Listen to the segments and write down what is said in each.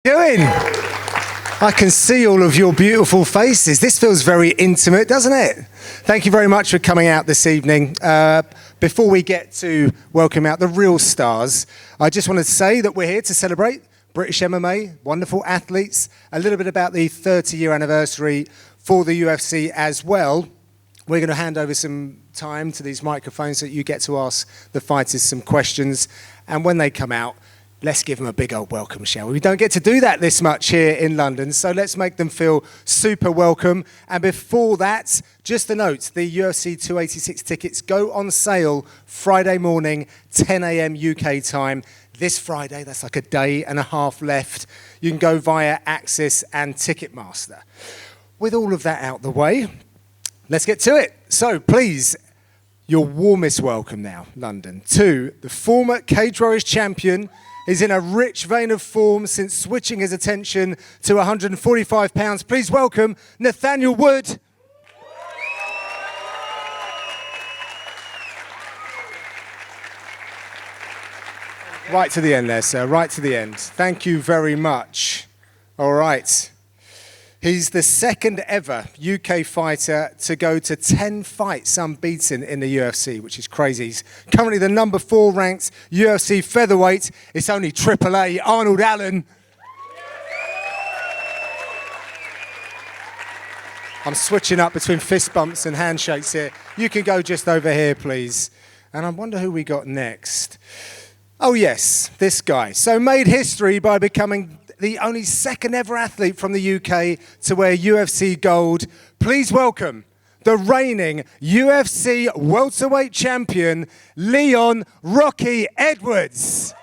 Doing? I can see all of your beautiful faces. This feels very intimate, doesn't it? Thank you very much for coming out this evening. Before we get to welcome out the real stars, I just wanted to say that we're here to celebrate British MMA, wonderful athletes, a little bit about the 30-year anniversary for the UFC as well. We're going to hand over some time to these microphones so that you get to ask the fighters some questions. And when they come out, let's give them a big old welcome, shall we? We don't get to do that this much here in London, so let's make them feel super welcome. And before that, just a note, the UFC 286 tickets go on sale Friday morning, 10 a.m. UK time. This Friday, that's like a day and a half left. You can go via Access and Ticketmaster. With all of that out the way, let's get to it. So please, your warmest welcome now, London, to the former Cage Warriors champion. He's in a rich vein of form since switching his attention to 145 pounds. Please welcome Nathaniel Wood. Right to the end there, sir, right to the end. Thank you very much. All right. He's the second ever UK fighter to go to 10 fights unbeaten in the UFC, which is crazy. He's currently the number 4 ranked UFC Featherweight. It's only AAA, Arnold Allen. I'm switching up between fist bumps and handshakes here. You can go just over here, please. And I wonder who we got next. Oh yes, this guy. So made history by becoming the only second ever athlete from the UK to wear UFC gold. Please welcome the reigning UFC welterweight champion, Lerone Rocky Edwards.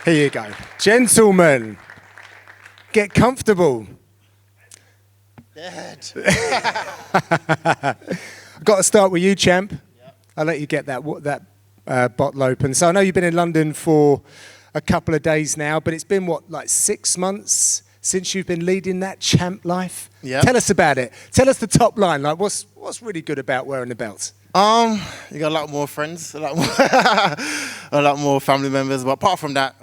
Here you go. Gentlemen, get comfortable. Dad. I've got to start with you, champ. Yep. I'll let you get that bottle open. So I know you've been in London for a couple of days now, but it's been, what, like 6 months since you've been leading that champ life? Yeah. Tell us about it. Tell us the top line. Like, what's really good about wearing the belt? You got a lot more friends, a lot more family members. But apart from that,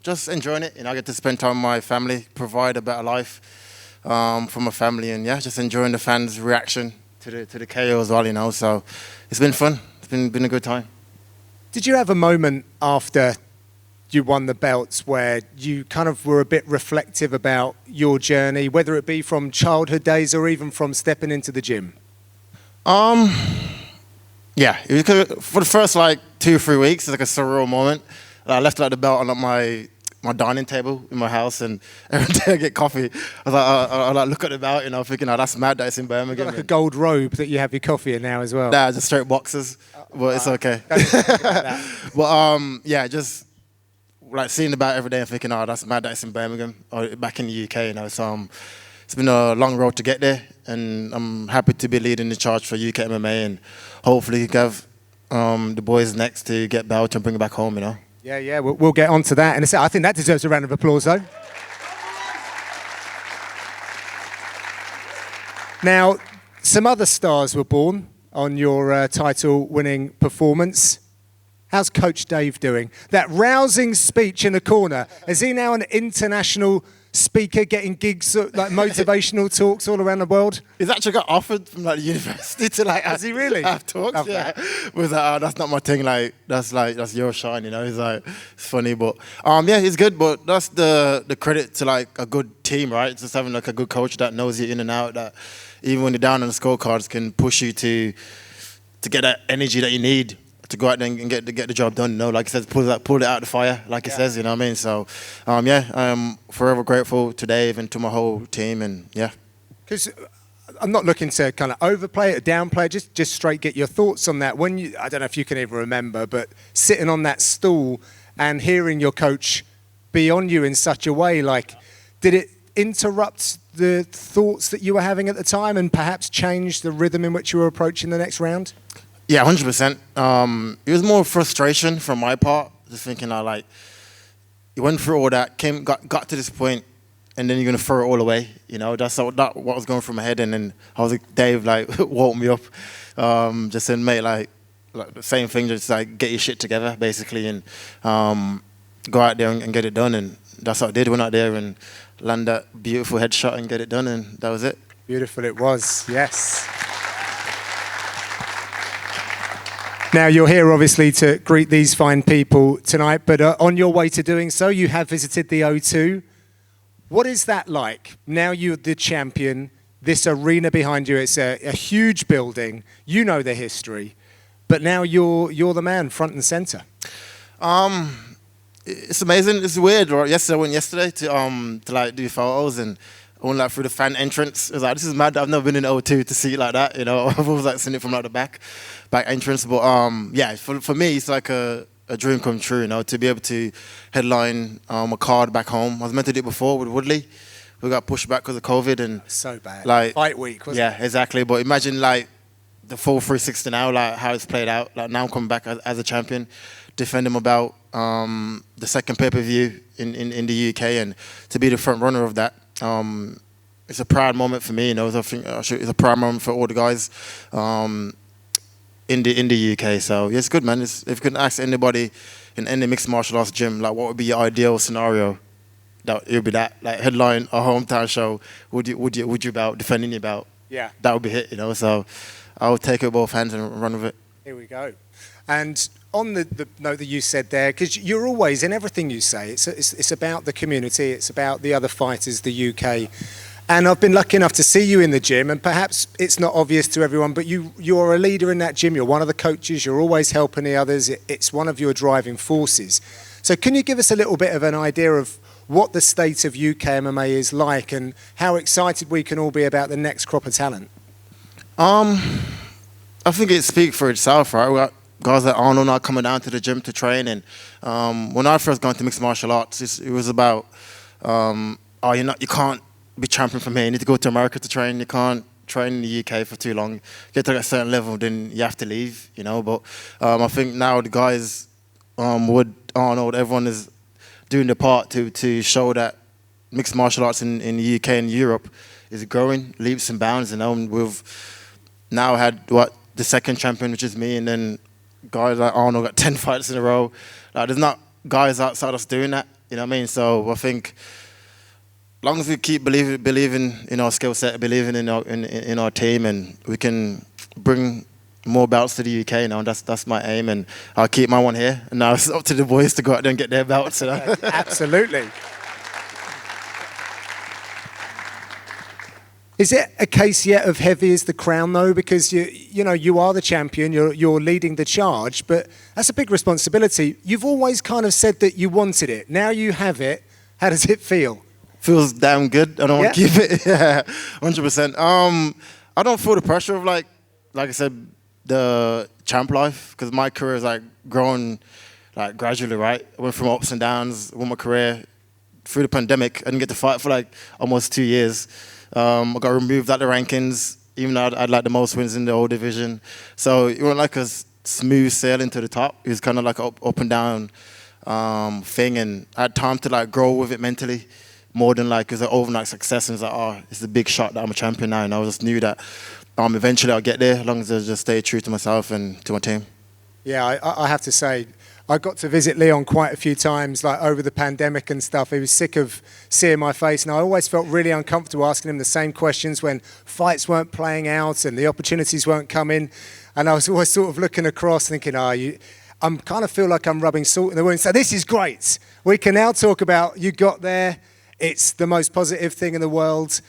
just enjoying it. You know, I get to spend time with my family, provide a better life for my family, and yeah, just enjoying the fans' reaction to the KO as well. You know, so it's been fun. It's been a good time. Did you have a moment after you won the belts where you kind of were a bit reflective about your journey, whether it be from childhood days or even from stepping into the gym? Yeah, for the first like 2 or 3 weeks, it's like a surreal moment. I left like the belt on my dining table in my house, and every day I get coffee, I like look at the belt, you know, thinking, oh, that's mad that it's in Birmingham. Like a gold robe that you have your coffee in now as well. Nah, just straight boxes, but it's okay. But yeah, just like seeing the belt every day and thinking, oh, that's mad that it's in Birmingham or back in the UK, you know. So it's been a long road to get there, and I'm happy to be leading the charge for UK MMA, and hopefully have the boys next to get belt and bring it back home, you know. Yeah, we'll get on to that. And I think that deserves a round of applause, though. Now, some other stars were born on your title-winning performance. How's Coach Dave doing? That rousing speech in the corner, is he now an international speaker getting gigs, like motivational talks all around the world? He's actually got offered from like the university to like. Has he really? Have talks, okay. Yeah. Was like, oh, that's not my thing. That's your shine, you know. He's like, it's funny, but yeah, he's good. But that's the credit to like a good team, right? Just having like a good coach that knows you in and out. That even when you're down on the scorecards, can push you to get that energy that you need to go out there and get the job done, you know, like he says, pull it out of the fire, like he says, you know what I mean? So, yeah, I'm forever grateful to Dave and to my whole team, and yeah. Because I'm not looking to kind of overplay it or downplay it, just straight get your thoughts on that. When you, I don't know if you can even remember, but sitting on that stool and hearing your coach be on you in such a way, like, did it interrupt the thoughts that you were having at the time and perhaps change the rhythm in which you were approaching the next round? Yeah, 100%. It was more frustration from my part, just thinking, like, you went through all that, got to this point, and then you're going to throw it all away. You know, that's what was going through my head. And then I was like, Dave, like, woke me up, just said, mate, like, like the same thing, just like get your shit together basically, and go out there and get it done. And that's what I did. Went out there and land that beautiful headshot and get it done, and that was it. Beautiful it was, yes. Now, you're here, obviously, to greet these fine people tonight, but on your way to doing so, you have visited the O2. What is that like? Now you're the champion, this arena behind you, it's a huge building, you know the history, but now you're the man, front and center. It's amazing, it's weird. Yesterday, I went to like do photos, and I went like through the fan entrance. I was like, this is mad. I've never been in O2 to see it like that, you know. I've always like seen it from like the back entrance. But yeah, for me, it's like a dream come true, you know, to be able to headline a card back home. I was meant to do it before with Woodley. We got pushed back because of COVID and so bad. Like fight week, wasn't it? Yeah, exactly. But imagine like the full 360 now, like how it's played out. Like now I'm coming back as a champion, defending about the second pay-per-view in the UK, and to be the front runner of that. It's a proud moment for me, you know. I think it's a proud moment for all the guys in the UK. So yeah, it's good, man. If you could ask anybody in any mixed martial arts gym, like what would be your ideal scenario, that it would be that, like headline a hometown show. Would you belt, defending your belt? Yeah, that would be it, you know. So I would take it with both hands and run with it. Here we go. And on the note that you said there, because you're always, in everything you say, it's about the community, it's about the other fighters, the UK. And I've been lucky enough to see you in the gym, and perhaps it's not obvious to everyone, but you're a leader in that gym, you're one of the coaches, you're always helping the others, it's one of your driving forces. So can you give us a little bit of an idea of what the state of UK MMA is like, and how excited we can all be about the next crop of talent? I think it speaks for itself, right? We got guys like Arnold now coming down to the gym to train, and when I first got into mixed martial arts, it was about, you can't be champion from here. You need to go to America to train. You can't train in the UK for too long. Get to a certain level, then you have to leave, you know. But I think now the guys, Wood, Arnold, everyone is doing their part to show that mixed martial arts in the UK and Europe is growing leaps and bounds, you know. And we've now had the second champion, which is me, and then guys like Arnold got 10 fights in a row. Like, there's not guys outside us doing that, you know what I mean? So I think as long as we keep believing in our skill set, believing in our team, and we can bring more belts to the UK, you know, that's my aim, and I'll keep my one here. And now it's up to the boys to go out there and get their belts. You know? Absolutely. Is it a case yet of heavy as the crown, though? Because you are the champion, you're leading the charge, but that's a big responsibility. You've always kind of said that you wanted it. Now you have it. How does it feel? Feels damn good. I don't want to keep it. Yeah, 100%. I don't feel the pressure of like I said, the champ life, because my career is like growing like gradually, right? I went from ups and downs with my career through the pandemic. I didn't get to fight for like almost 2 years. I got removed out the rankings, even though I'd like the most wins in the old division. So it wasn't like a smooth sailing to the top. It was kind of like an up and down thing, and I had time to like grow with it mentally more than like it was an overnight success. And it's like, it's a big shot that I'm a champion now, and I just knew that eventually I'll get there as long as I just stay true to myself and to my team. Yeah, I have to say, I got to visit Leon quite a few times, like over the pandemic and stuff. He was sick of seeing my face, and I always felt really uncomfortable asking him the same questions when fights weren't playing out and the opportunities weren't coming. And I was always sort of looking across thinking, I'm kind of feel like I'm rubbing salt in the wound. So this is great. We can now talk about you got there. It's the most positive thing in the world.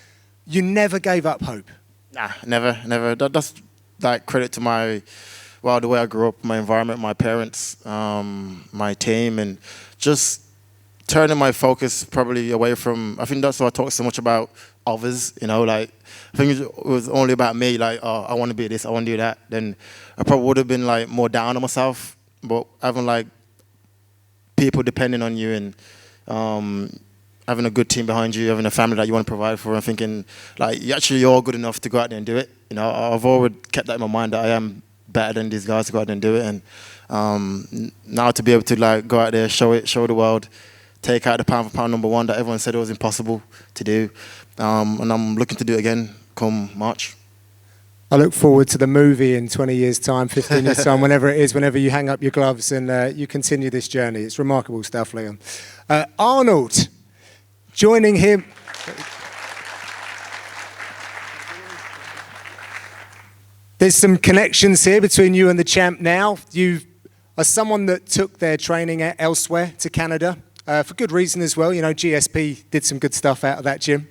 You never gave up hope. Nah, never. That's like credit to the way I grew up, my environment, my parents, my team, and just turning my focus probably away from, I think that's why I talk so much about others, you know, like, I think it was only about me, like, I want to be this, I want to do that, then I probably would have been like more down on myself. But having like people depending on you, and having a good team behind you, having a family that you want to provide for, and thinking like you're good enough to go out there and do it. You know, I've always kept that in my mind that I am better than these guys to go out there and do it. And now to be able to like go out there, show the world, take out the pound for pound #1 that everyone said it was impossible to do, and I'm looking to do it again come March. I look forward to the movie in 20 years' time, 15 years' time, whenever it is, whenever you hang up your gloves and you continue this journey. It's remarkable stuff, Leon. Arnold, joining him. There's some connections here between you and the champ now. You are someone that took their training elsewhere to Canada, for good reason as well. You know, GSP did some good stuff out of that gym.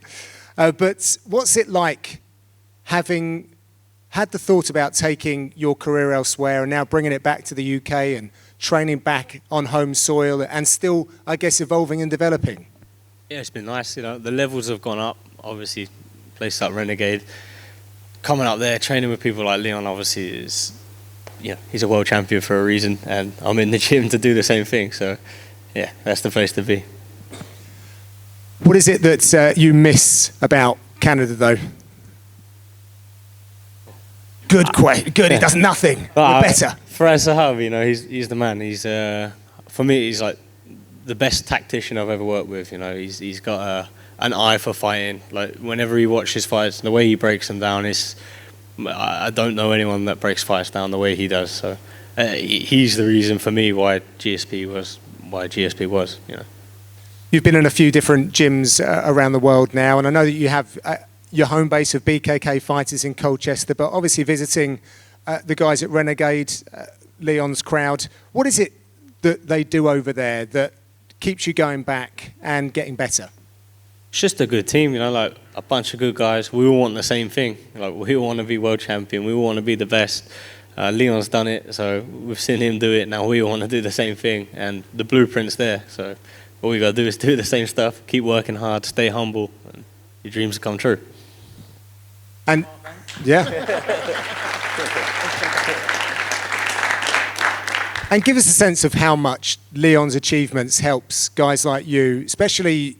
But what's it like having had the thought about taking your career elsewhere and now bringing it back to the UK and training back on home soil and still, I guess, evolving and developing? Yeah, it's been nice. You know, the levels have gone up. Obviously, places like Renegade, coming up there, training with people like Leon, obviously is, you know, he's a world champion for a reason, and I'm in the gym to do the same thing. So, yeah, that's the place to be. What is it that you miss about Canada, though? Good. He does nothing. We're better. Faraz Sahabi, you know, he's the man. He's for me, he's like the best tactician I've ever worked with. You know, he's got an eye for fighting. Like whenever he watches fights, the way he breaks them down is, I don't know anyone that breaks fights down the way he does. So he's the reason for me why GSP was. You know. You've been in a few different gyms around the world now, and I know that you have your home base of BKK Fighters in Colchester, but obviously visiting the guys at Renegade, Leon's crowd. What is it that they do over there that keeps you going back and getting better? It's just a good team, you know, like a bunch of good guys. We all want the same thing. Like we all want to be world champion. We all want to be the best. Leon's done it, so we've seen him do it. Now we all want to do the same thing, and the blueprint's there. So all we got to do is do the same stuff, keep working hard, stay humble, and your dreams will come true. And yeah. And give us a sense of how much Leon's achievements helps guys like you, especially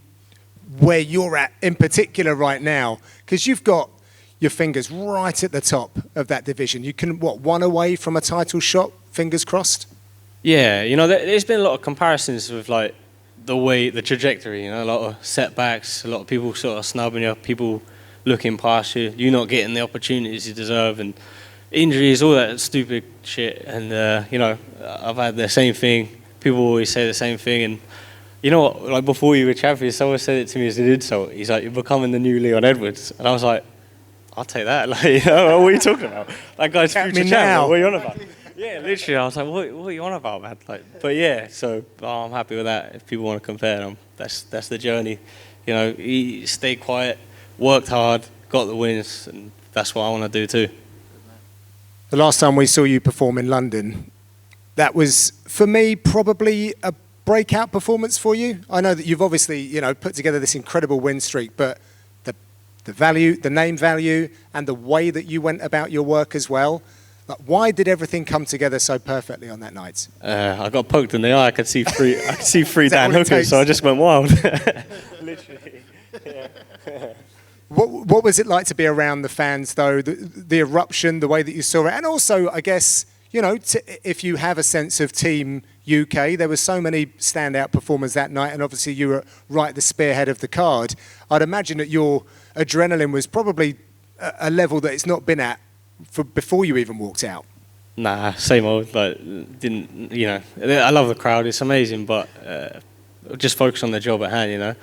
where you're at in particular right now, because you've got your fingers right at the top of that division. You can, one away from a title shot, fingers crossed? Yeah, you know, there's been a lot of comparisons with like the trajectory, you know, a lot of setbacks, a lot of people sort of snubbing you, people looking past you, you not getting the opportunities you deserve, and injuries, all that stupid shit. And, you know, I've had the same thing. People always say the same thing. And you know what, like before you were champion, someone said it to me as an insult. He's like, you're becoming the new Leon Edwards. And I was like, I'll take that. Like, you know, what are you talking about? That guy's future champion. What are you on about? Yeah, literally. I was like, what are you on about, man? Like, but yeah, so I'm happy with that. If people want to compare them, that's the journey. You know, he stayed quiet, worked hard, got the wins, and that's what I want to do too. The last time we saw you perform in London, that was, for me, probably a breakout performance for you. I know that you've obviously, you know, put together this incredible win streak, but the value, the name value, and the way that you went about your work as well. Like, why did everything come together so perfectly on that night? I got poked in the eye. I could see three down hookers, so I just went wild. Literally. Yeah. What was it like to be around the fans, though? The eruption, the way that you saw it, and also, I guess, you know, if you have a sense of Team UK, there were so many standout performers that night, and obviously you were right at the spearhead of the card. I'd imagine that your adrenaline was probably a level that it's not been at before you even walked out. Nah, same old. Like, didn't, you know? I love the crowd; it's amazing, but just focus on the job at hand. You know,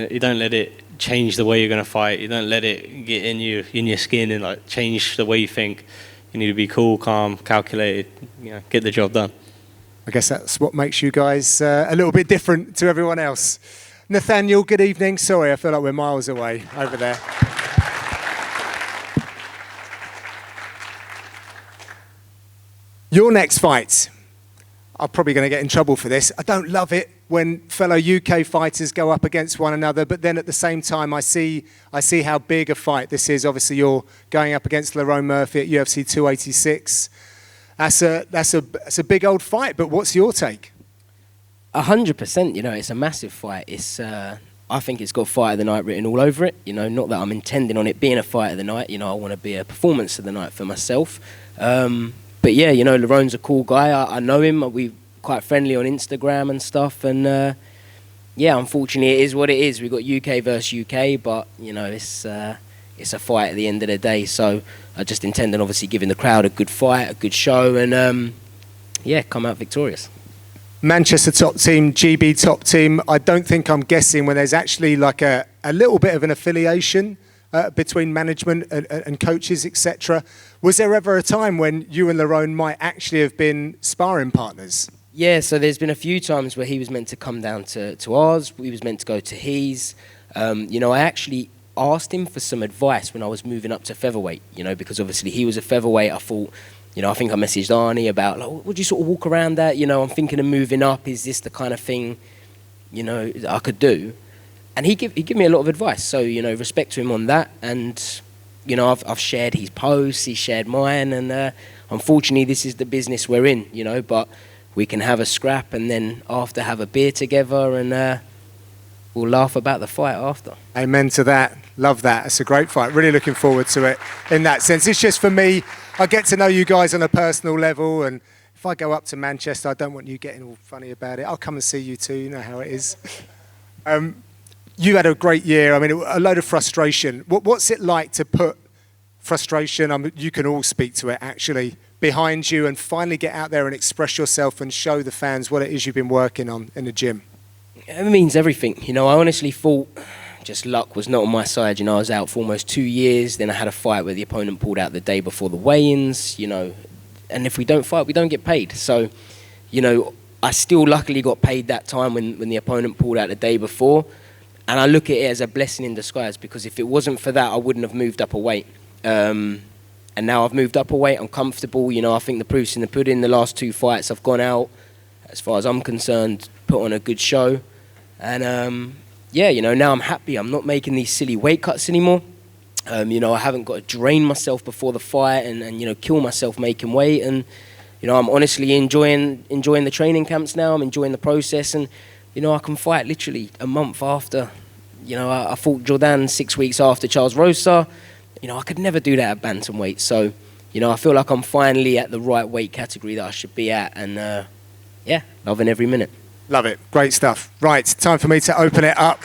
you don't let it change the way you're going to fight. You don't let it get in your skin and like change the way you think. You need to be cool, calm, calculated. You know, get the job done. I guess that's what makes you guys a little bit different to everyone else. Nathaniel, good evening. Sorry, I feel like we're miles away over there. Your next fight. I'm probably going to get in trouble for this. I don't love it when fellow UK fighters go up against one another, but then at the same time, I see how big a fight this is. Obviously, you're going up against Lerone Murphy at UFC 286. That's a big old fight, but what's your take? 100%. You know, it's a massive fight. It's I think it's got fight of the night written all over it. You know, not that I'm intending on it being a fight of the night. You know, I want to be a performance of the night for myself. But yeah, you know, Lerone's a cool guy. I know him. We're quite friendly on Instagram and stuff. And yeah, unfortunately, it is what it is. We've got UK versus UK, but you know, it's it's a fight at the end of the day. So I just intend on obviously giving the crowd a good fight, a good show, and come out victorious. Manchester top team, GB top team. I don't think I'm guessing when there's actually like a little bit of an affiliation between management and coaches, etc. Was there ever a time when you and Lerone might actually have been sparring partners? Yeah, so there's been a few times where he was meant to come down to ours, we was meant to go to his. I actually asked him for some advice when I was moving up to featherweight, because obviously he was a featherweight. I thought, I think I messaged Arnie about, like, would you sort of walk around that? I'm thinking of moving up. Is this the kind of thing, I could do? And he gave me a lot of advice. So, respect to him on that. And, I've shared his posts, he shared mine. And unfortunately, this is the business we're in, but we can have a scrap and then after have a beer together and we'll laugh about the fight after. Amen to that. Love that. It's a great fight. Really looking forward to it in that sense. It's just for me, I get to know you guys on a personal level, and if I go up to Manchester, I don't want you getting all funny about it. I'll come and see you too. You know how it is. You had a great year. I mean, a load of frustration. What's it like to put frustration, you can all speak to it actually, behind you and finally get out there and express yourself and show the fans what it is you've been working on in the gym? It means everything. I honestly thought just luck was not on my side. I was out for almost 2 years. Then I had a fight where the opponent pulled out the day before the weigh-ins, and if we don't fight, we don't get paid. So, I still luckily got paid that time when the opponent pulled out the day before. And I look at it as a blessing in disguise, because if it wasn't for that, I wouldn't have moved up a weight. And now I've moved up a weight, I'm comfortable. I think the proof's in the pudding. The last 2 fights I've gone out, as far as I'm concerned, put on a good show. And now I'm happy. I'm not making these silly weight cuts anymore. I haven't got to drain myself before the fight and kill myself making weight. And I'm honestly enjoying the training camps now. I'm enjoying the process, and I can fight literally a month after. I fought Jordan 6 weeks after Charles Rosa. I could never do that at bantamweight. So I feel like I'm finally at the right weight category that I should be at, and loving every minute. Love it. Great stuff. Right, time for me to open it up.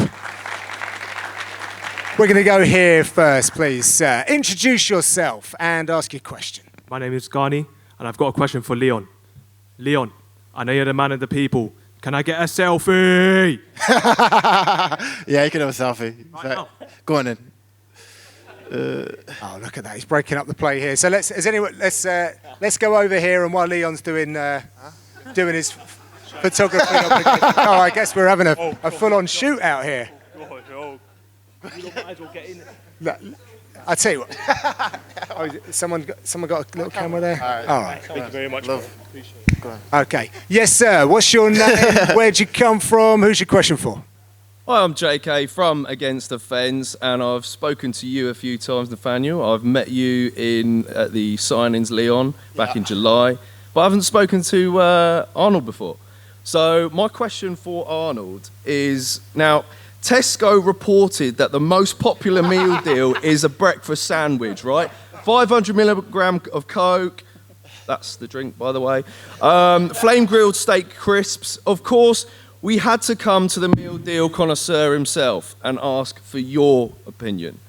We're going to go here first, please. Introduce yourself and ask your question. My name is Ghani, and I've got a question for Leon. Leon, I know you're the man of the people. Can I get a selfie? Yeah, you can have a selfie. Right now. Go on then. Oh, look at that. He's breaking up the play here. So let's go over here, and while Leon's doing his photography obligation. Oh, I guess we're having a full-on shoot out here. You might as well get in. I'll tell you what. Oh, someone got a little camera there? All right. Thank you very much. Appreciate it. Okay. Yes, sir. What's your name? Where'd you come from? Who's your question for? Hi, I'm JK from Against the Fence, and I've spoken to you a few times, Nathaniel. I've met you at the signings, Leon, back in July, but I haven't spoken to Arnold before. So my question for Arnold is, now, Tesco reported that the most popular meal deal is a breakfast sandwich, right? 500 milligram of Coke, that's the drink, by the way, flame-grilled steak crisps. Of course, we had to come to the meal deal connoisseur himself and ask for your opinion.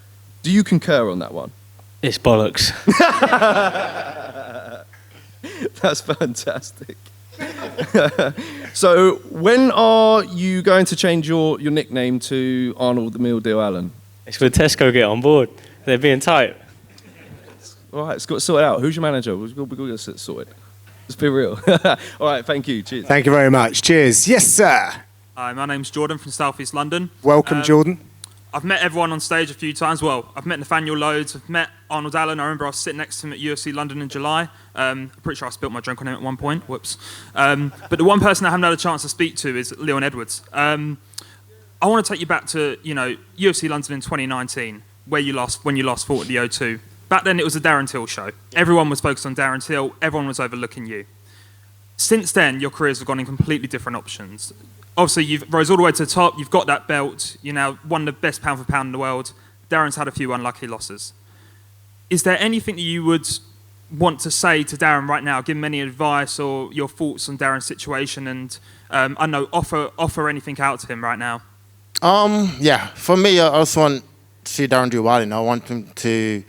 Do you concur on that one? It's bollocks. That's fantastic. So when are you going to change your nickname to Arnold the Meal Deal Allen? It's when Tesco get on board. They're being tight. All right, it's got to sort it out. Who's your manager? We've got to get it sorted. Let's be real. All right, thank you. Cheers. Thank you very much. Cheers. Yes, sir. Hi, my name's Jordan from South East London. Welcome, Jordan. I've met everyone on stage a few times. Well, I've met Nathaniel loads. I've met Arnold Allen. I remember I was sitting next to him at UFC London in July. I'm pretty sure I spilled my drink on him at one point. Whoops. But the one person I haven't had a chance to speak to is Leon Edwards. I want to take you back to UFC London in 2019, when you last fought at the O2. Back then, it was a Darren Till show. Everyone was focused on Darren Till. Everyone was overlooking you. Since then, your careers have gone in completely different options. Obviously, you've rose all the way to the top. You've got that belt. You're now one of the best pound for pound in the world. Darren's had a few unlucky losses. Is there anything that you would want to say to Darren right now? Give him any advice or your thoughts on Darren's situation, and I don't know, offer anything out to him right now. Yeah. For me, I just want see Darren do well. You know, I want him to.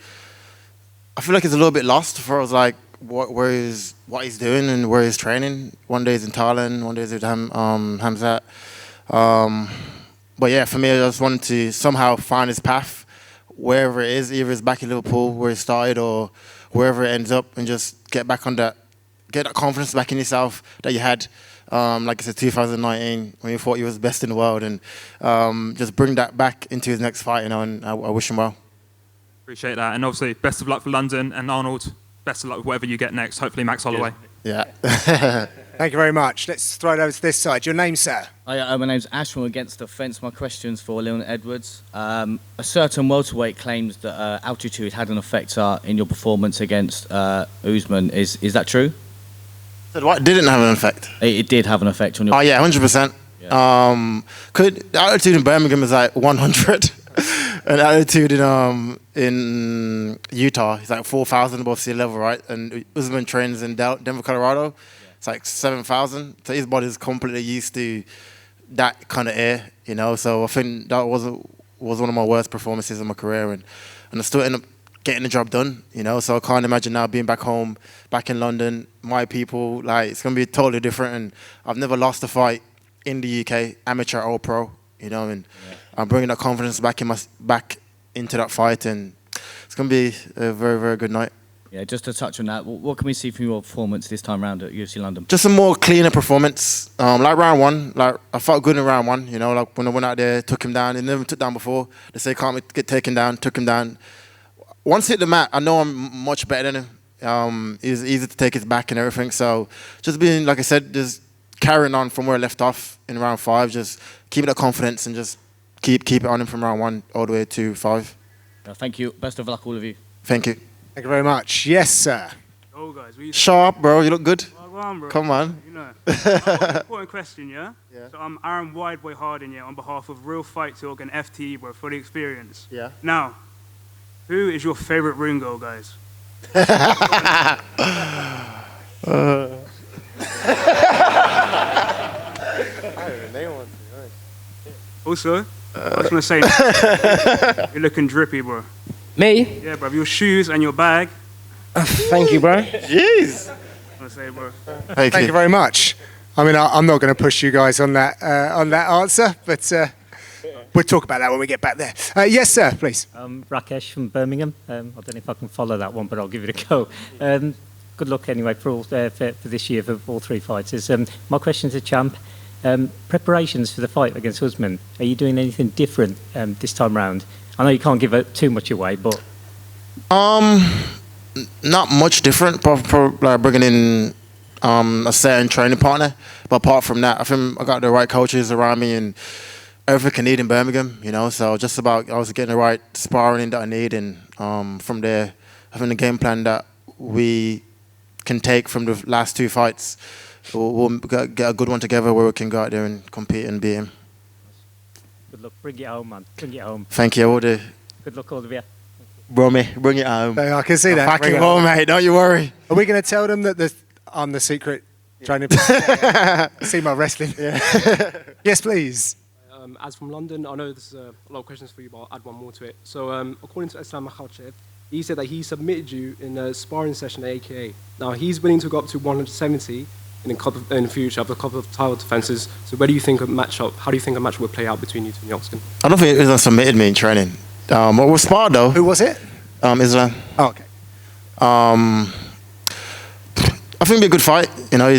I feel like he's a little bit lost for us, like what he's doing and where he's training. One day he's in Thailand, one day he's with Hamzat. But yeah, for me, I just wanted to somehow find his path wherever it is, either it's back in Liverpool where he started or wherever it ends up, and just get back on that, get that confidence back in yourself that you had, like I said, 2019 when you thought you was best in the world, and just bring that back into his next fight, you know. And I wish him well. Appreciate that, and obviously, best of luck for London, and Arnold, best of luck with whatever you get next. Hopefully, Max Holloway. Yeah. Thank you very much. Let's throw it over to this side. Your name, sir? My name's Ashwin against the fence. My question's for Leon Edwards. A certain welterweight claims that altitude had an effect in your performance against Usman. Is that true? Said what? Didn't have an effect. It did have an effect on your. Oh yeah, 100%. Yeah. The altitude in Birmingham is like 100, and altitude in Utah is like 4,000 above sea level, right? And Usman trains in Denver, Colorado. It's like 7,000. So his body's completely used to that kind of air, you know. So I think that was one of my worst performances in my career, and I still end up getting the job done, you know. So I can't imagine now being back home, back in London, my people. Like, it's gonna be totally different, and I've never lost a fight in the UK, amateur or pro, you know. And I'm bringing that confidence back into that fight, and it's gonna be a very, very good night. Yeah, just to touch on that, what can we see from your performance this time round at UFC London? Just a more cleaner performance. Like round one, like I felt good in round one, you know, like when I went out there, took him down. He never took down before. They say can't get taken down, took him down. Once hit the mat, I know I'm much better than him. He's easy to take his back and everything. So just being, like I said, just carrying on from where I left off in round 5, just keeping that confidence and just keep it on him from round 1 all the way to 5. Thank you. Best of luck, all of you. Thank you. Thank you very much. Yes, sir. Oh, guys, Sharp, bro. You look good. Well, on, bro. Come on. You know. Important question, yeah? So I'm Aaron Wideboy Harding, yeah, on behalf of Real Fight Talk and FTE, bro, for the experience. Yeah. Now, who is your favorite ring girl, guys? Also, I just want to say, you're looking drippy, bro. Me? Yeah, bro. Your shoes and your bag. Thank you, bro. Jeez. I want to say, bro. Thank you very much. I mean, I'm not going to push you guys on that answer, but we'll talk about that when we get back there. Yes, sir, please. Rakesh from Birmingham. I don't know if I can follow that one, but I'll give it a go. Good luck anyway for this year for all 3 fighters. My question to Champ. Preparations for the fight against Usman. Are you doing anything different this time round? I know you can't give too much away, but not much different. Probably like bringing in a certain training partner. But apart from that, I think I got the right coaches around me and everything I need in Birmingham. You know, so just about I was getting the right sparring that I need, and from there, having a game plan that we can take from the last 2 fights. We'll get a good one together where we can go out there and compete and beat him. good luck. Bring it home, man. Bring it home. Thank you, I will do. Good luck, all of you. Romy, bring it home. I can see that. Back it home, mate. Don't you worry. Are we going to tell them that I'm the secret training? See my wrestling. Yeah. Yes, please. As from London, I know there's a lot of questions for you, but I'll add one more to it. So, according to Islam Makhachev, he said that he submitted you in a sparring session at AKA. Now, he's willing to go up to 170 in the future after a couple of title defenses. So, where do you think a matchup? How do you think a match would play out between you two in the octagon? I don't think Islam submitted me in training. What was sparred though? Who was it? Islam. Oh, okay. I think it'll be a good fight. You know,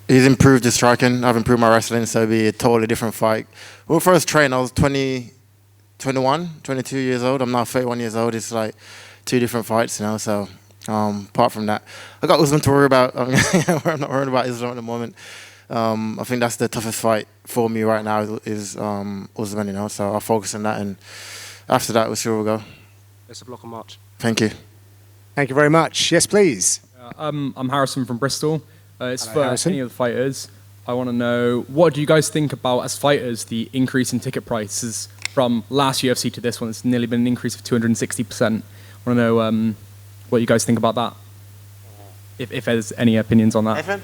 he's improved his striking. I've improved my wrestling, so it'll be a totally different fight. When we first trained, I was 21, 22 years old. I'm now 31 years old. It's like 2 different fights, you know. So apart from that, I got Usman to worry about. I'm not worried about Islam at the moment. I think that's the toughest fight for me right now is Usman, you know. So I'll focus on that, and after that, we'll see where we'll go. Best of luck on March. Thank you. Thank you very much. Yes, please. I'm Harrison from Bristol. It's Hello, for Harrison. any of the fighters. I want to know, what do you guys think about, as fighters, the increase in ticket prices from last UFC to this one? It's nearly been an increase of 260%. I want to know what you guys think about that. If there's any opinions on that.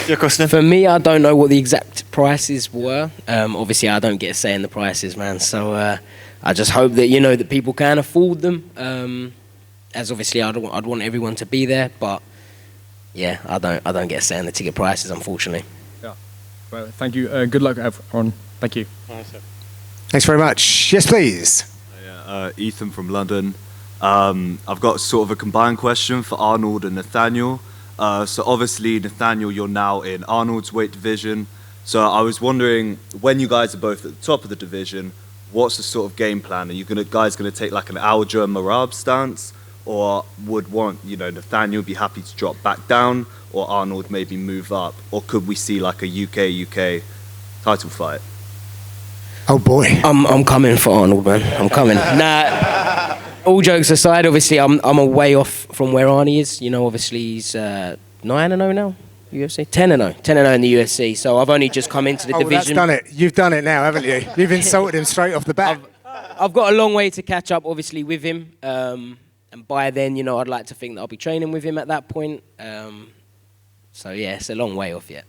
Your question? For me, I don't know what the exact prices were. Obviously, I don't get a say in the prices, man. So I just hope that, you know, that people can afford them. As obviously I'd want everyone to be there, but yeah, I don't get a say on the ticket prices, unfortunately. Yeah. Well, thank you. Good luck, everyone. Thank you. Thanks very much. Yes, please. Ethan from London. I've got sort of a combined question for Arnold and Nathaniel. So obviously, Nathaniel, you're now in Arnold's weight division. So I was wondering, when you guys are both at the top of the division, what's the sort of game plan? Are you guys gonna take like an Alja Marab stance, or would Nathaniel be happy to drop back down, or Arnold maybe move up, or could we see like a UK title fight? Oh boy, I'm coming for Arnold, man. I'm coming. Nah. All jokes aside, obviously I'm a way off from where Arnie is. You know, obviously he's 9-0 now. UFC 10-0 in the UFC. So I've only just come into the division. That's done it. You've done it now, haven't you? You've insulted him straight off the bat. I've got a long way to catch up, obviously, with him. And by then, you know, I'd like to think that I'll be training with him at that point. So yeah, it's a long way off yet.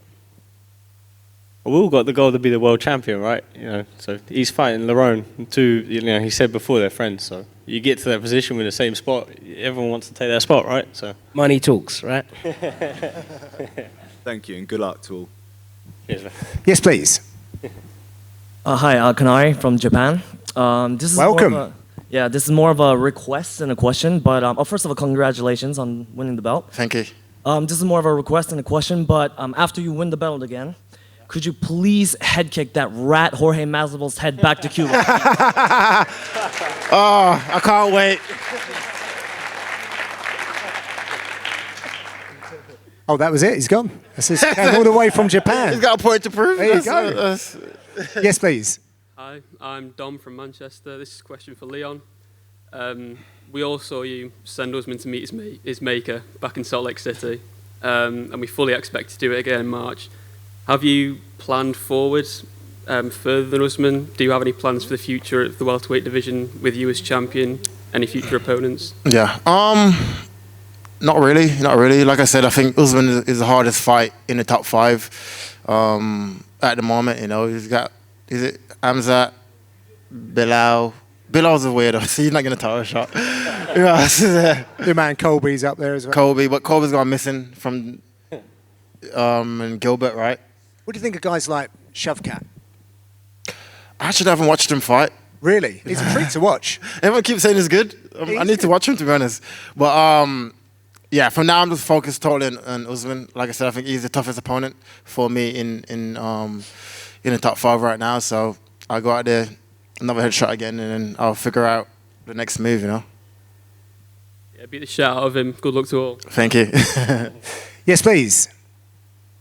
Well, we all got the goal to be the world champion, right? You know, so he's fighting Lerone. He said before they're friends. So you get to that position with the same spot, everyone wants to take that spot, right? So money talks, right? Thank you, and good luck to all. Yes, please. Hi, Kanari from Japan. This is welcome. This is more of a request than a question. But first of all, congratulations on winning the belt. Thank you. This is more of a request than a question. But after you win the belt again, could you please head kick that rat Jorge Masvidal's head back to Cuba? Oh, I can't wait. Oh, that was it. He's gone. All the way from Japan. He's got a point to prove. There you go. Yes, please. Hi, I'm Dom from Manchester. This is a question for Leon. We all saw you send Usman to meet his maker back in Salt Lake City, and we fully expect to do it again in March. Have you planned forward further than Usman? Do you have any plans for the future of the welterweight division with you as champion? Any future opponents? Yeah. Not really. Like I said, I think Usman is the hardest fight in the top 5 at the moment. You know, is it Amzat, Bilal? Bilal's a weirdo, so he's not going to title shot. Your man Colby's up there as well. But Colby's gone missing from and Gilbert, right? What do you think of guys like Shavkat? I actually haven't watched him fight. Really? He's a treat to watch. Everyone keeps saying he's good. I need to watch him, to be honest. But yeah, from now I'm just focused totally on Usman. Like I said, I think he's the toughest opponent for me in the top 5 right now. So I'll go out there, another headshot again, and then I'll figure out the next move, you know? Yeah, beat the shit out of him. Good luck to all. Thank you. Yes, please.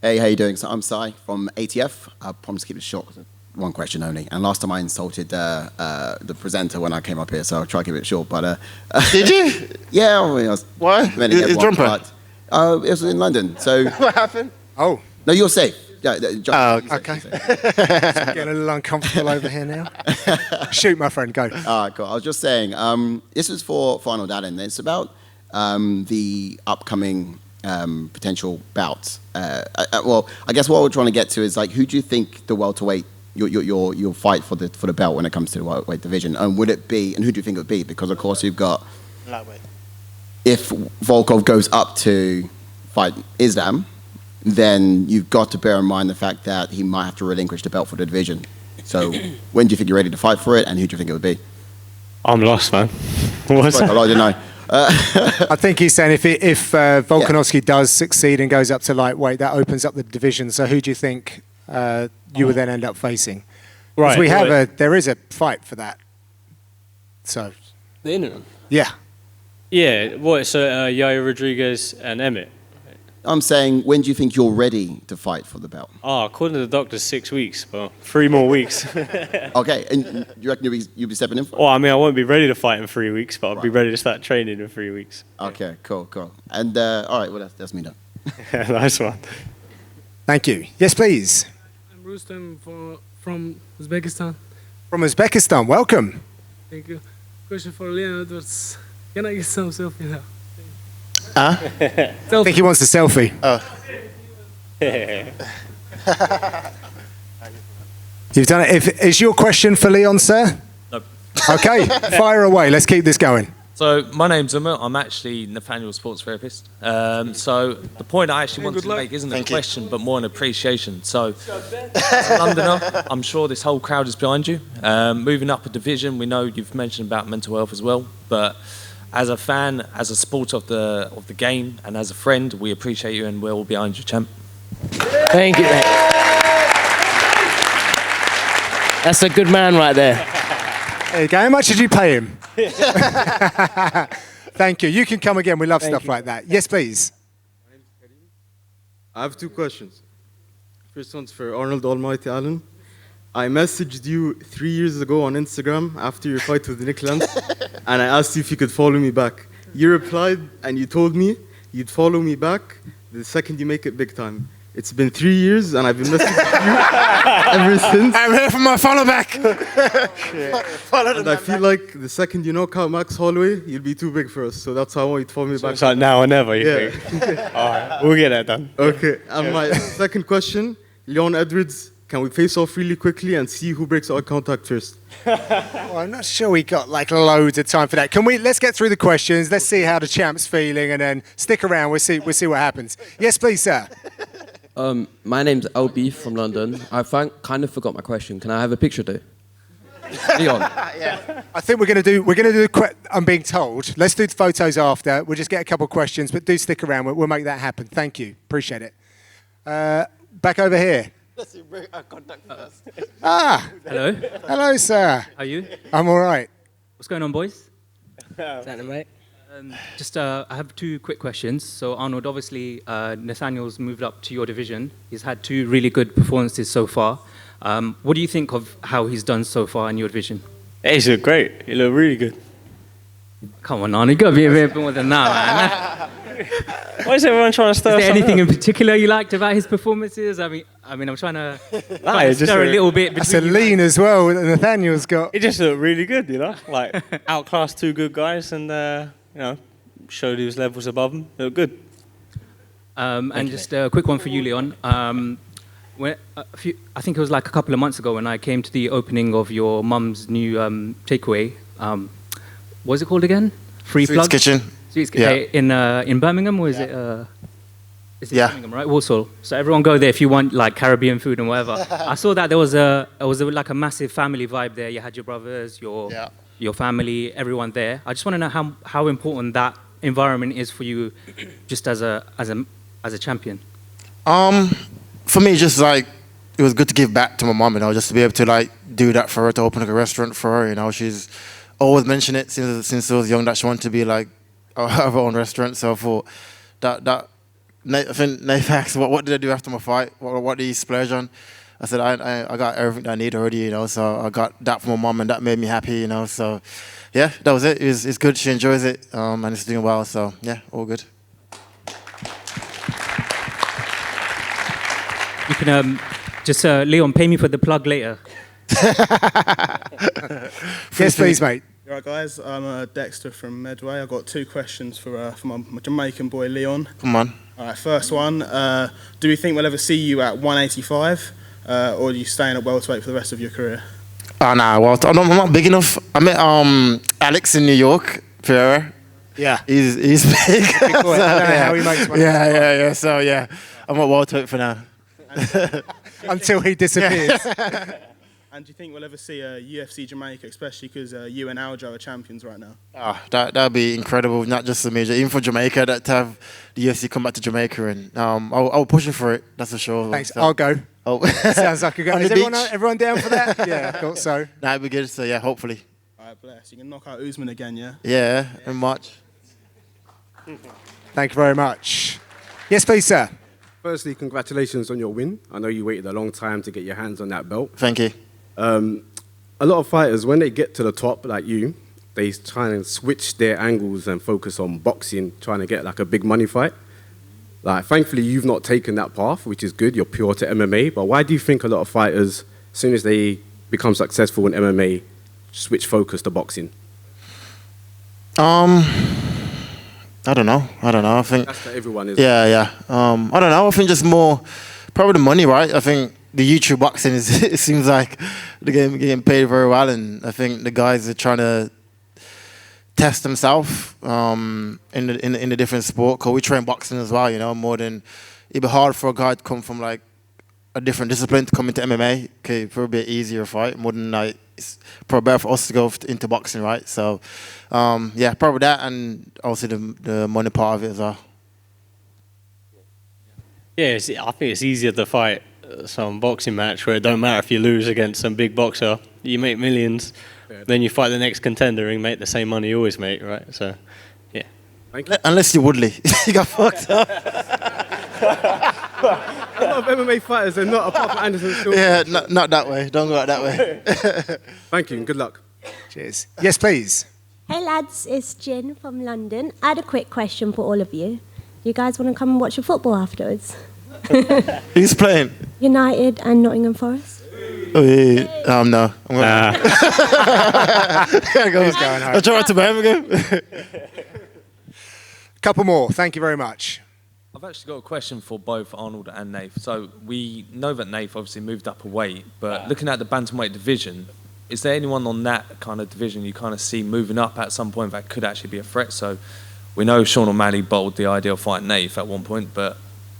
Hey, how you doing? So I'm Sai from ATF. I promise to keep it short. One question only. And last time I insulted the presenter when I came up here, so I'll try to keep it short. But did you? Yeah. I mean, why? His jumper? It was in London. So what happened? Oh. No, you're safe. Yeah, okay. Getting a little uncomfortable over here now. Shoot, my friend, go. All right, cool. I was just saying, this is for Arnold Allen. It's about the upcoming potential bouts. Well, I guess what we're trying to get to is like, who do you think the welterweight you'll fight for the belt when it comes to the welterweight division, and would it be, and who do you think it would be? Because of course you've got, lightweight. If Volkov goes up to fight Islam, then you've got to bear in mind the fact that he might have to relinquish the belt for the division. So when do you think you're ready to fight for it, and who do you think it would be? I'm lost, man. What's that? I don't know. I think he's saying if Volkanovski does succeed and goes up to lightweight, that opens up the division. So who do you think you would then end up facing? Right. We have there is a fight for that. So the interim. Yeah. Yeah. What? So Yair Rodriguez and Emmett. I'm saying, when do you think you're ready to fight for the belt? Oh, according to the doctor, 6 weeks. Well, 3 more weeks. Okay, and you reckon you'll be stepping in for it? Well, I mean, I won't be ready to fight in 3 weeks, but I'll be ready to start training in 3 weeks. Okay, cool. And all right, well, that's me done. Nice one. Thank you. Yes, please. I'm Rustem from Uzbekistan. From Uzbekistan, welcome. Thank you. Question for Leon Edwards. Can I get some selfie now? I think he wants a selfie. Oh. You've done it. Is your question for Leon, sir? No. Okay, fire away. Let's keep this going. So my name's Umar. I'm actually Nathaniel, sports therapist. So the point I actually wanted to make isn't a question, but more an appreciation. So as a Londoner, I'm sure this whole crowd is behind you. Moving up a division, we know you've mentioned about mental health as well, but as a fan, as a supporter of the game, and as a friend, we appreciate you and we're all behind you, champ. Thank you, mate. That's a good man right there. There you go. How much did you pay him? Thank you. You can come again. We love stuff like that. Yes, please. I have two questions. First one's for Arnold Almighty Allen. I messaged you 3 years ago on Instagram after your fight with Nick Lance, and I asked you if you could follow me back. You replied and you told me you'd follow me back the second you make it big time. It's been 3 years and I've been messaging you ever since. I'm here for my follow back. And I feel like the second you knock out Max Holloway, you'll be too big for us. So that's how I want you to follow me back. It's like now or never, you think? All right, we'll get that done. Okay, and my second question, Leon Edwards, can we face off really quickly and see who breaks eye contact first? Well, I'm not sure we got like loads of time for that. Let's get through the questions. Let's see how the champ's feeling, and then stick around. We'll see what happens. Yes, please, sir. My name's LB from London. I kind of forgot my question. Can I have a picture though? Leon. Yeah. I think we're going to do. I'm being told. Let's do the photos after. We'll just get a couple of questions, but do stick around. We'll make that happen. Thank you. Appreciate it. Back over here. Let's see, break our contact first. Hello. Hello, sir. How are you? I'm all right. What's going on, boys? Something, mate. I have two quick questions. So, Arnold, obviously, Nathaniel's moved up to your division. He's had 2 really good performances so far. What do you think of how he's done so far in your division? He's looked great. He looked really good. Come on, Arnold, you got to be a bit more than that, man. Why is everyone trying to stir? Is there anything in particular you liked about his performances? I mean, I'm trying to stir a little bit. That's a lean as well. Nathaniel's got. He just looked really good, like outclassed 2 good guys, and showed he was levels above them. It looked good. And just a quick one for you, Leon. I think it was like a couple of months ago when I came to the opening of your mum's new takeaway. What was it called again? Free Sweets Plug? Kitchen. Sweets Yeah. In Birmingham, or is it? It's in Birmingham, right? Walsall. So everyone go there if you want like Caribbean food and whatever. I saw that there was like a massive family vibe there. You had your brothers, your family, everyone there. I just want to know how important that environment is for you, just as a champion. For me, just like it was good to give back to my mom, just to be able to like do that for her, to open like a restaurant for her. She's always mentioned it since I was young that she wanted to be like have her own restaurant. So I thought that. I think Nate asked, what did I do after my fight? What did he splurge on? I said, I got everything I need already, so I got that from my mom, and that made me happy, so yeah, that was it. It's good, she enjoys it, and it's doing well, so yeah, all good. You can Leon, pay me for the plug later. Yes, please, mate. All right, guys, I'm Dexter from Medway. I've got 2 questions for my Jamaican boy, Leon. Come on. All right, first one, do we think we'll ever see you at 185, or are you staying at welterweight for the rest of your career? Nah, well, I'm not big enough. I met Alex in New York, Pereira. Yeah. He's big. I don't know how he makes money. Yeah. So, yeah, I'm at welterweight for now. Until he disappears. And do you think we'll ever see a UFC Jamaica, especially because you and Aljo are champions right now? That'd be incredible, not just for me, even for Jamaica, to have the UFC come back to Jamaica, and I'll push it for it, that's for sure. Thanks, So. I'll go. Oh. Sounds like a go. On Is the everyone down for that? Yeah, I thought so. That'd be good, so yeah, hopefully. All right, bless. You can knock out Usman again, yeah? Yeah, in March. Thank you very much. Yes, please, sir. Firstly, congratulations on your win. I know you waited a long time to get your hands on that belt. Thank you. A lot of fighters, when they get to the top, like you, they try and switch their angles and focus on boxing, trying to get like a big money fight. Like, thankfully, you've not taken that path, which is good. You're pure to MMA. But why do you think a lot of fighters, as soon as they become successful in MMA, switch focus to boxing? I don't know. I think that's for everyone, isn't it? Yeah. I don't know. I think just more, probably the money, right? I think the YouTube boxing is it seems like the game getting paid very well, and I think the guys are trying to test themselves in the different sport. Cause we train boxing as well, you know, more than it'd be hard for a guy to come from like a different discipline to come into MMA. Okay, probably a bit easier fight, more than like it's probably better for us to go into boxing, right? So yeah, probably that, and also the money part of it as well. Yeah, I think it's easier to fight some boxing match where it don't matter if you lose against some big boxer, you make millions. Then you fight the next contender and make the same money you always make, right? So, yeah. Unless you're Woodley, you got fucked up. A lot of MMA fighters are not apart from Anderson still. Yeah, not that way. Don't go out that way. Thank you and good luck. Cheers. Yes, please. Hey lads, it's Jin from London. I had a quick question for all of you. You guys want to come and watch the football afterwards? Who's playing? United and Nottingham Forest. Oh, yeah. No. I'm gonna He's going home. I'll try to Birmingham. Couple more. Thank you very much. I've actually got a question for both Arnold and Nath. So we know that Nath obviously moved up a weight, but looking at the bantamweight division, is there anyone on that kind of division you kind of see moving up at some point that could actually be a threat? So we know Sean O'Malley bowled the idea of fighting Nath at one point, but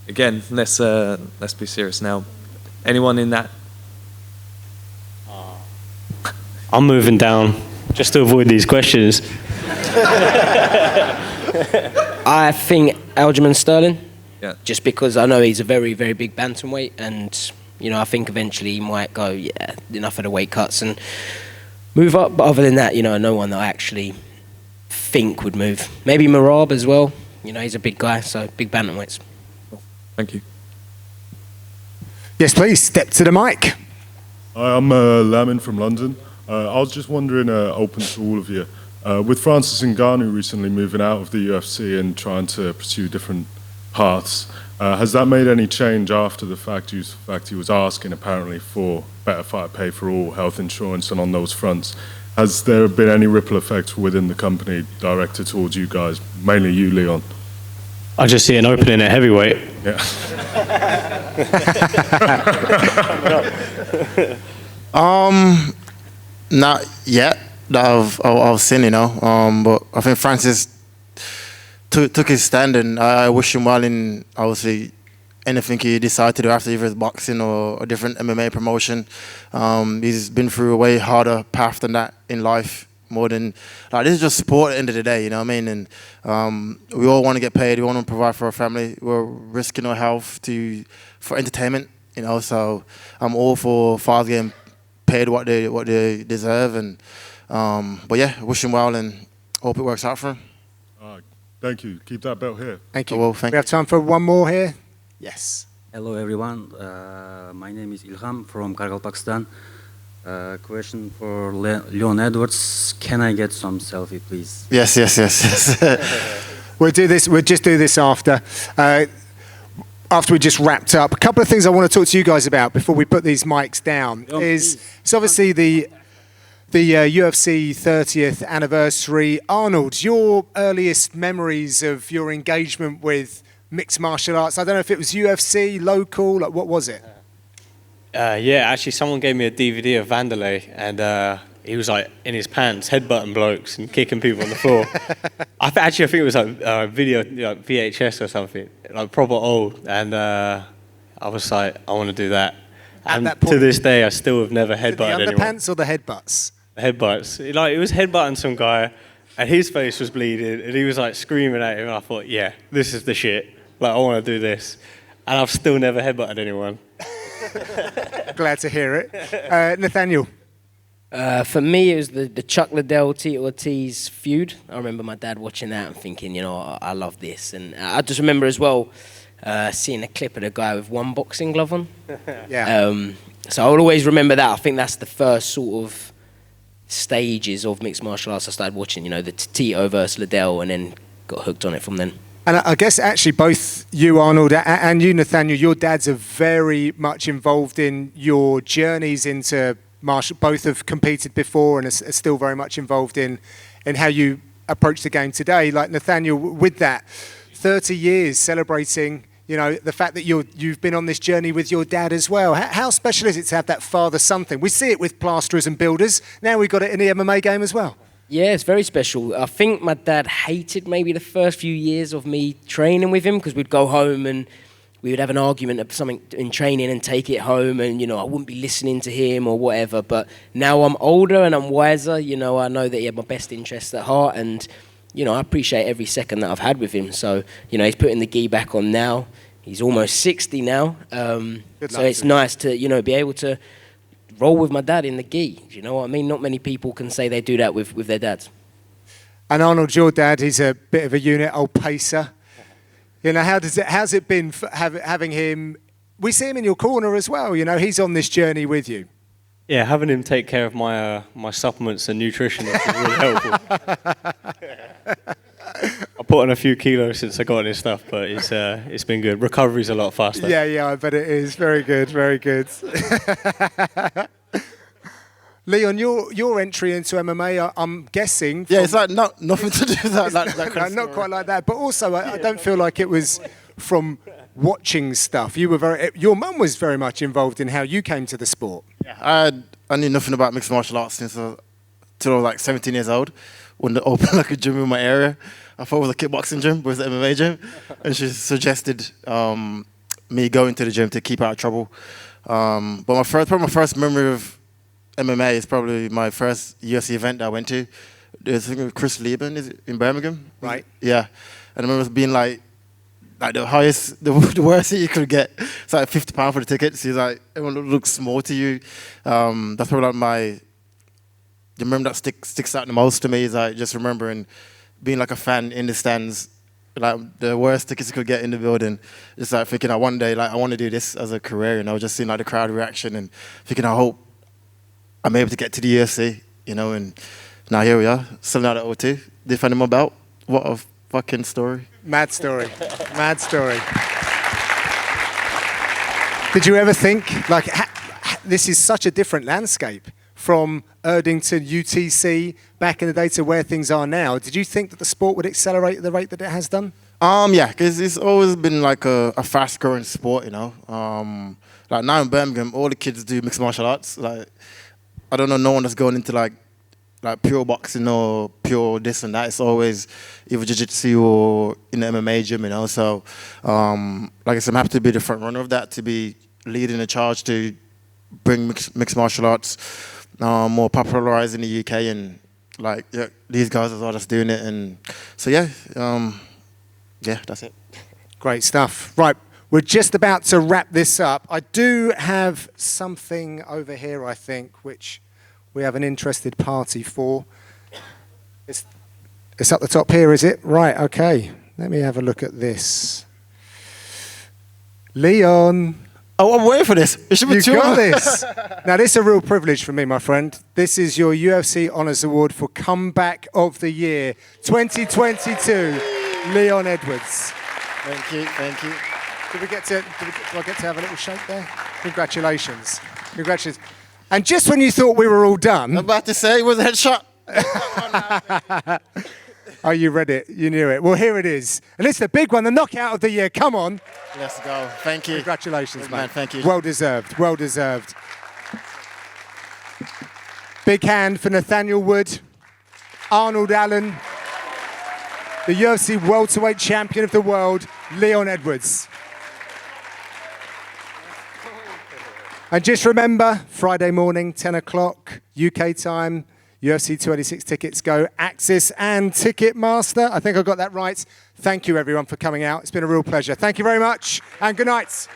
again, let's be serious now. Anyone in that? I'm moving down just to avoid these questions. I think Aljamain Sterling. Yeah. Just because I know he's a very, very big bantamweight, and you know I think eventually he might go, yeah, enough of the weight cuts and move up. But other than that, you know, no one that I actually think would move. Maybe Marab as well. You know, he's a big guy, so big bantamweights. Thank you. Yes, please step to the mic. Hi, I'm Lamin from London. I was just wondering, open to all of you, with Francis Ngannou recently moving out of the UFC and trying to pursue different paths, has that made any change after the fact he was asking apparently for better fight pay for all, health insurance, and on those fronts? Has there been any ripple effects within the company directed towards you guys, mainly you, Leon? I just see an opening at heavyweight. Yeah. Not yet that I've seen, you know. But I think Francis took his stand, and I wish him well in obviously anything he decided to do after either boxing or a different MMA promotion. He's been through a way harder path than that in life. More than like, this is just sport at the end of the day, you know what I mean? And we all want to get paid. We want to provide for our family. We're risking our health for entertainment, you know. So I'm all for fighters getting paid what they deserve. And but yeah, wish him well and hope it works out for him. Thank you. Keep that belt here. Thank you. Well, thank we have time for one more here. Yes. Hello everyone. My name is Ilham from Kargil, Pakistan. Question for Leon Edwards. Can I get some selfie, please? Yes. We'll do this. We'll just do this after we just wrapped up. A couple of things I want to talk to you guys about before we put these mics down. It's obviously the UFC 30th anniversary. Arnold, your earliest memories of your engagement with mixed martial arts? I don't know if it was UFC, local, like what was it? Yeah, actually, someone gave me a DVD of Vanderlei, and he was like in his pants, headbutting blokes and kicking people on the floor. I think it was like video, like VHS or something, like proper old. And I was like, I want to do that. And that point, to this day, I still have never headbutted anyone. The underpants or the headbutts? The headbutts. Like, it was headbutting some guy, and his face was bleeding, and he was like screaming at him. And I thought, yeah, this is the shit. Like, I want to do this. And I've still never headbutted anyone. Glad to hear it. Nathaniel? For me, it was the Chuck Liddell, Tito Ortiz feud. I remember my dad watching that and thinking, you know, I love this. And I just remember as well seeing a clip of the guy with one boxing glove on. Yeah. So I will always remember that. I think that's the first sort of stages of mixed martial arts I started watching, you know, the Tito versus Liddell, and then got hooked on it from then. And I guess actually both you, Arnold, and you, Nathaniel, your dads are very much involved in your journeys into martial. Both have competed before and are still very much involved in how you approach the game today. Like Nathaniel, with that, 30 years celebrating You know, the fact that you've been on this journey with your dad as well. How special is it to have that father-son thing? We see it with plasterers and builders. Now we've got it in the MMA game as well. Yeah, it's very special. I think my dad hated maybe the first few years of me training with him, because we'd go home and we would have an argument of something in training and take it home, and, you know, I wouldn't be listening to him or whatever. But now I'm older and I'm wiser, you know, I know that he had my best interests at heart, and, you know, I appreciate every second that I've had with him. So, you know, he's putting the gi back on now. He's almost 60 now. So it's nice to, you know, be able to roll with my dad in the gi. Do you know what I mean? Not many people can say they do that with their dads. And Arnold, your dad, he's a bit of a unit, old pacer. You know, how's it been having him? We see him in your corner as well. You know, he's on this journey with you. Yeah, having him take care of my my supplements and nutrition has been really helpful. I put on a few kilos since I got his stuff, but it's been good. Recovery's a lot faster. Yeah, I bet it is. Very good, very good. Leon, your entry into MMA, I'm guessing. Yeah, it's like nothing to do with that. That not quite like that, but also I don't feel like it was from watching stuff. Your mum was very much involved in how you came to the sport. Yeah, I knew nothing about mixed martial arts till I was like 17 years old, when they opened like a gym in my area. I thought it was a kickboxing gym, but it was an MMA gym, and she suggested me going to the gym to keep out of trouble. But my first memory of MMA is probably my first UFC event that I went to. There's I think Chris Lieben in Birmingham. Right. Yeah, and I remember being like the highest, the worst that you could get. It's like £50 for the tickets. He's like, everyone looks small to you. That's probably like the memory that sticks out the most to me is like just remembering being like a fan in the stands, like the worst tickets you could get in the building. Just like thinking, one day, like I want to do this as a career, and I was just seeing like the crowd reaction and thinking, I hope I'm able to get to the UFC, you know. And now here we are, selling out at O2, defending my belt. What a fucking story! Mad story, mad story. Did you ever think like this is such a different landscape from Erdington, UTC, back in the day to where things are now? Did you think that the sport would accelerate at the rate that it has done? Yeah, because it's always been like a fast-growing sport, you know. Like now in Birmingham, all the kids do mixed martial arts. Like, I don't know no one that's going into like pure boxing or pure this and that. It's always either jiu-jitsu or in the MMA gym, you know. So, like I said, I'm happy to be the front runner of that, to be leading the charge to bring mixed martial arts more popularized in the UK, and like these guys as well that's doing it. And so yeah, that's it. Great stuff. Right, we're just about to wrap this up. I do have something over here, I think, which we have an interested party for. It's up the top here, is it? Right, okay. Let me have a look at this. Leon. Oh, I'm waiting for this. It should be you got this. Now, this is a real privilege for me, my friend. This is your UFC Honours Award for Comeback of the Year 2022, Leon Edwards. Thank you, thank you. Do I get to have a little shake there? Congratulations. Congratulations. And just when you thought we were all done... I'm about to say it was a headshot. Oh, you read it. You knew it. Well, here it is. And it's the big one, the knockout of the year. Come on. Let's go. Thank you. Congratulations, man. Thank you. Well deserved. Well deserved. Big hand for Nathaniel Wood, Arnold Allen, the UFC welterweight champion of the world, Leon Edwards. And just remember, Friday morning, 10 o'clock, UK time, UFC 26 tickets go, Axis and Ticketmaster. I think I got that right. Thank you, everyone, for coming out. It's been a real pleasure. Thank you very much, and good night.